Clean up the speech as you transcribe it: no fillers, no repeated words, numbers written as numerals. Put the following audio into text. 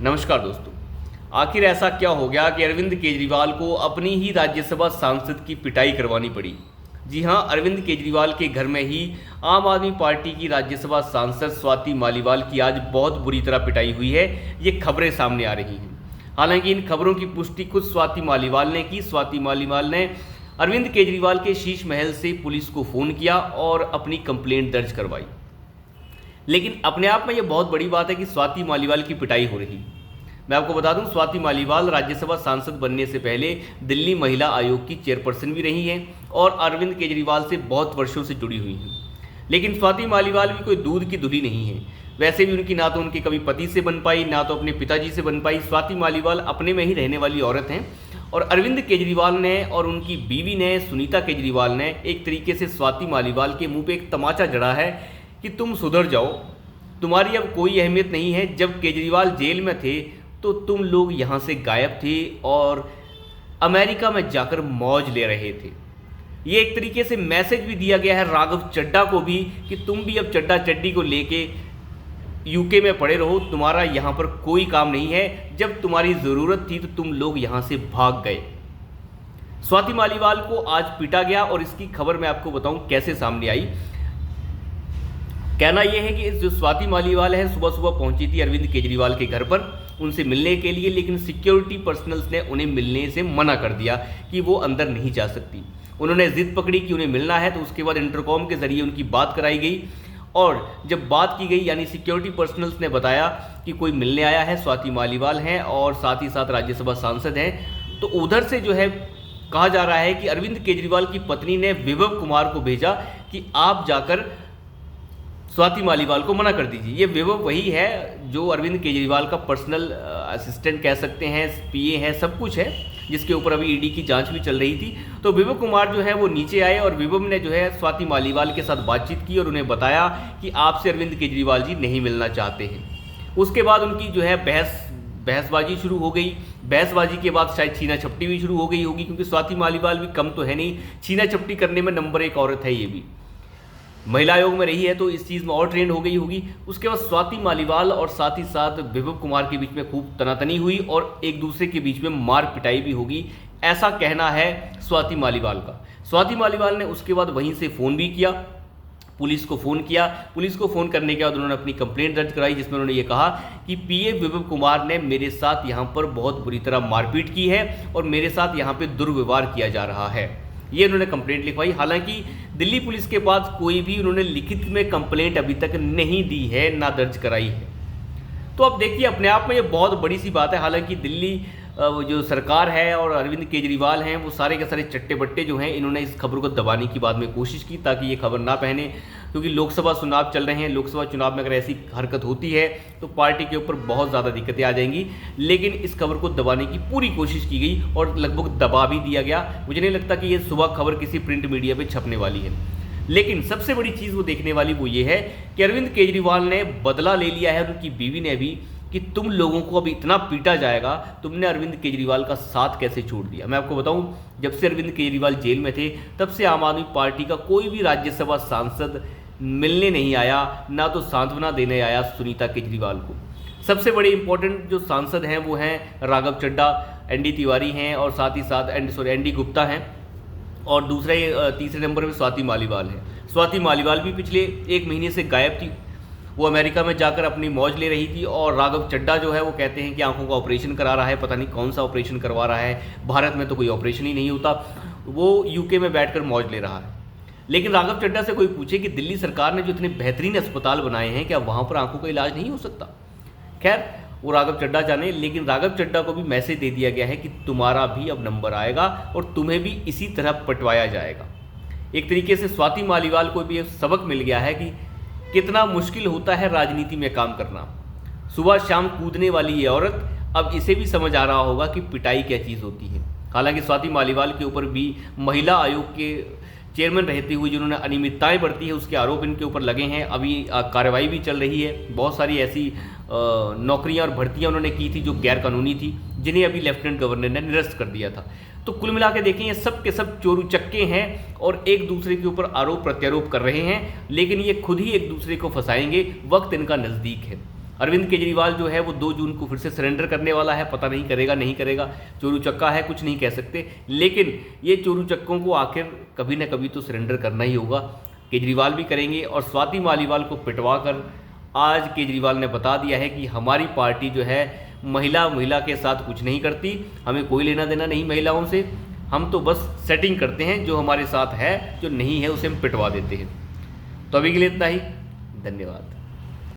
नमस्कार दोस्तों। आखिर ऐसा क्या हो गया कि अरविंद केजरीवाल को अपनी ही राज्यसभा सांसद की पिटाई करवानी पड़ी। जी हां, अरविंद केजरीवाल के घर में ही आम आदमी पार्टी की राज्यसभा सांसद स्वाति मालीवाल की आज बहुत बुरी तरह पिटाई हुई है। ये खबरें सामने आ रही हैं। हालांकि इन खबरों की पुष्टि खुद स्वाति मालीवाल ने की। स्वाति मालीवाल ने अरविंद केजरीवाल के शीश महल से पुलिस को फ़ोन किया और अपनी कंप्लेंट दर्ज करवाई। लेकिन अपने आप में यह बहुत बड़ी बात है कि स्वाति मालीवाल की पिटाई हो रही। मैं आपको बता दूं, स्वाति मालीवाल राज्यसभा सांसद बनने से पहले दिल्ली महिला आयोग की चेयरपर्सन भी रही हैं और अरविंद केजरीवाल से बहुत वर्षों से जुड़ी हुई हैं। लेकिन स्वाति मालीवाल भी कोई दूध की धुली नहीं है। वैसे भी उनकी ना तो उनके कभी पति से बन पाई, ना तो अपने पिताजी से बन पाई। स्वाति मालीवाल अपने में ही रहने वाली औरत हैं और अरविंद केजरीवाल ने और उनकी बीवी ने, सुनीता केजरीवाल ने, एक तरीके से स्वाति मालीवाल के मुंह पे एक तमाचा जड़ा है कि तुम सुधर जाओ, तुम्हारी अब कोई अहमियत नहीं है। जब केजरीवाल जेल में थे तो तुम लोग यहाँ से गायब थे और अमेरिका में जाकर मौज ले रहे थे। ये एक तरीके से मैसेज भी दिया गया है राघव चड्ढा को भी कि तुम भी अब चड्ढा चड्डी को लेके यूके में पड़े रहो, तुम्हारा यहाँ पर कोई काम नहीं है। जब तुम्हारी ज़रूरत थी तो तुम लोग यहाँ से भाग गए। स्वाति मालीवाल को आज पीटा गया और इसकी खबर मैं आपको बताऊं कैसे सामने आई। कहना यह है कि जो स्वाति मालीवाल है सुबह सुबह पहुंची थी अरविंद केजरीवाल के घर पर उनसे मिलने के लिए, लेकिन सिक्योरिटी पर्सनल्स ने उन्हें मिलने से मना कर दिया कि वो अंदर नहीं जा सकती। उन्होंने जिद पकड़ी कि उन्हें मिलना है, तो उसके बाद इंटरकॉम के जरिए उनकी बात कराई गई और जब बात की गई यानी सिक्योरिटी पर्सनल्स ने बताया कि कोई मिलने आया है, स्वाति मालीवाल हैं और साथ ही साथ राज्यसभा सांसद हैं, तो उधर से जो है कहा जा रहा है कि अरविंद केजरीवाल की पत्नी ने विभव कुमार को भेजा कि आप जाकर स्वाति मालीवाल को मना कर दीजिए। ये विभव वही है जो अरविंद केजरीवाल का पर्सनल असिस्टेंट कह सकते हैं, पीए है, सब कुछ है, जिसके ऊपर अभी ईडी की जांच भी चल रही थी। तो विभव कुमार जो है वो नीचे आए और विभव ने जो है स्वाति मालीवाल के साथ बातचीत की और उन्हें बताया कि आपसे अरविंद केजरीवाल जी नहीं मिलना चाहते हैं। उसके बाद उनकी जो है बहसबाजी शुरू हो गई। बहसबाजी के बाद शायद छीना झपटी भी शुरू हो गई होगी, क्योंकि स्वाति मालीवाल भी कम तो है नहीं, छीना झपटी करने में नंबर 1 औरत है। ये भी महिला आयोग में रही है तो इस चीज़ में और ट्रेंड हो गई होगी। उसके बाद स्वाति मालीवाल और साथ ही साथ विभव कुमार के बीच में खूब तनातनी हुई और एक दूसरे के बीच में मार पिटाई भी होगी, ऐसा कहना है स्वाति मालीवाल का। स्वाति मालीवाल ने उसके बाद वहीं से फ़ोन भी किया, पुलिस को फ़ोन किया। पुलिस को फ़ोन करने के बाद उन्होंने अपनी कंप्लेंट दर्ज कराई, जिसमें उन्होंने ये कहा कि पीए विभव कुमार ने मेरे साथ यहाँ पर बहुत बुरी तरह मारपीट की है और मेरे साथ यहाँ पर दुर्व्यवहार किया जा रहा है। ये उन्होंने कंप्लेंट लिखवाई। हालांकि दिल्ली पुलिस के पास कोई भी उन्होंने लिखित में कंप्लेंट अभी तक नहीं दी है, ना दर्ज कराई है। तो अब देखिए, अपने आप में ये बहुत बड़ी सी बात है। हालांकि दिल्ली जो सरकार है और अरविंद केजरीवाल हैं, वो सारे के सारे चट्टे बट्टे जो हैं, इन्होंने इस खबर को दबाने की बाद में कोशिश की ताकि ये खबर ना पहने, क्योंकि लोकसभा चुनाव चल रहे हैं। लोकसभा चुनाव में अगर ऐसी हरकत होती है तो पार्टी के ऊपर बहुत ज़्यादा दिक्कतें आ जाएंगी। लेकिन इस खबर को दबाने की पूरी कोशिश की गई और लगभग दबा भी दिया गया। मुझे नहीं लगता कि ये सुबह खबर किसी प्रिंट मीडिया पर छपने वाली है। लेकिन सबसे बड़ी चीज़ वो देखने वाली वो ये है कि अरविंद केजरीवाल ने बदला ले लिया है, उनकी बीवी ने भी, कि तुम लोगों को अब इतना पीटा जाएगा, तुमने अरविंद केजरीवाल का साथ कैसे छोड़ दिया। मैं आपको बताऊं, जब से अरविंद केजरीवाल जेल में थे तब से आम आदमी पार्टी का कोई भी राज्यसभा सांसद मिलने नहीं आया, ना तो सांत्वना देने आया सुनीता केजरीवाल को। सबसे बड़े इंपॉर्टेंट जो सांसद हैं वो हैं राघव चड्ढा, एनडी तिवारी हैं और साथ ही साथ एनडी गुप्ता हैं और तीसरे नंबर पर स्वाति मालीवाल है। स्वाति मालीवाल भी पिछले 1 महीने से गायब थी, वो अमेरिका में जाकर अपनी मौज ले रही थी। और राघव चड्ढा जो है वो कहते हैं कि आंखों का ऑपरेशन करा रहा है, पता नहीं कौन सा ऑपरेशन करवा रहा है, भारत में तो कोई ऑपरेशन ही नहीं होता, वो यूके में बैठकर मौज ले रहा है। लेकिन राघव चड्ढा से कोई पूछे कि दिल्ली सरकार ने जो इतने बेहतरीन अस्पताल बनाए हैं, क्या वहाँ पर आंखों का इलाज नहीं हो सकता? खैर, वो राघव चड्ढा जाने, लेकिन राघव चड्ढा को भी मैसेज दे दिया गया है कि तुम्हारा भी अब नंबर आएगा और तुम्हें भी इसी तरह पटवाया जाएगा। एक तरीके से स्वाति मालीवाल को भी सबक मिल गया है कि कितना मुश्किल होता है राजनीति में काम करना। सुबह शाम कूदने वाली ये औरत, अब इसे भी समझ आ रहा होगा कि पिटाई क्या चीज़ होती है। हालांकि स्वाति मालीवाल के ऊपर भी महिला आयोग के चेयरमैन रहते हुए जिन्होंने अनियमितताएं बरती है उसके आरोप इनके ऊपर लगे हैं। अभी कार्रवाई भी चल रही है। बहुत सारी ऐसी नौकरियां और भर्तियां उन्होंने की थी जो गैर कानूनी थी, जिन्हें अभी लेफ्टिनेंट गवर्नर ने निरस्त कर दिया था। तो कुल मिला के देखें, ये सब के सब चोरू चक्के हैं और एक दूसरे के ऊपर आरोप प्रत्यारोप कर रहे हैं, लेकिन ये खुद ही एक दूसरे को फंसाएंगे। वक्त इनका नज़दीक है। अरविंद केजरीवाल जो है वो 2 जून को फिर से सरेंडर करने वाला है, पता नहीं करेगा नहीं करेगा, चोरू चक्का है, कुछ नहीं कह सकते, लेकिन ये चोरू चक्कों को आखिर कभी ना कभी तो सरेंडर करना ही होगा। केजरीवाल भी करेंगे और स्वाति मालीवाल को पिटवा कर आज केजरीवाल ने बता दिया है कि हमारी पार्टी जो है महिला के साथ कुछ नहीं करती, हमें कोई लेना देना नहीं महिलाओं से, हम तो बस सेटिंग करते हैं, जो हमारे साथ है जो नहीं है उसे हम पिटवा देते हैं। तो अभी के लिए इतना ही, धन्यवाद।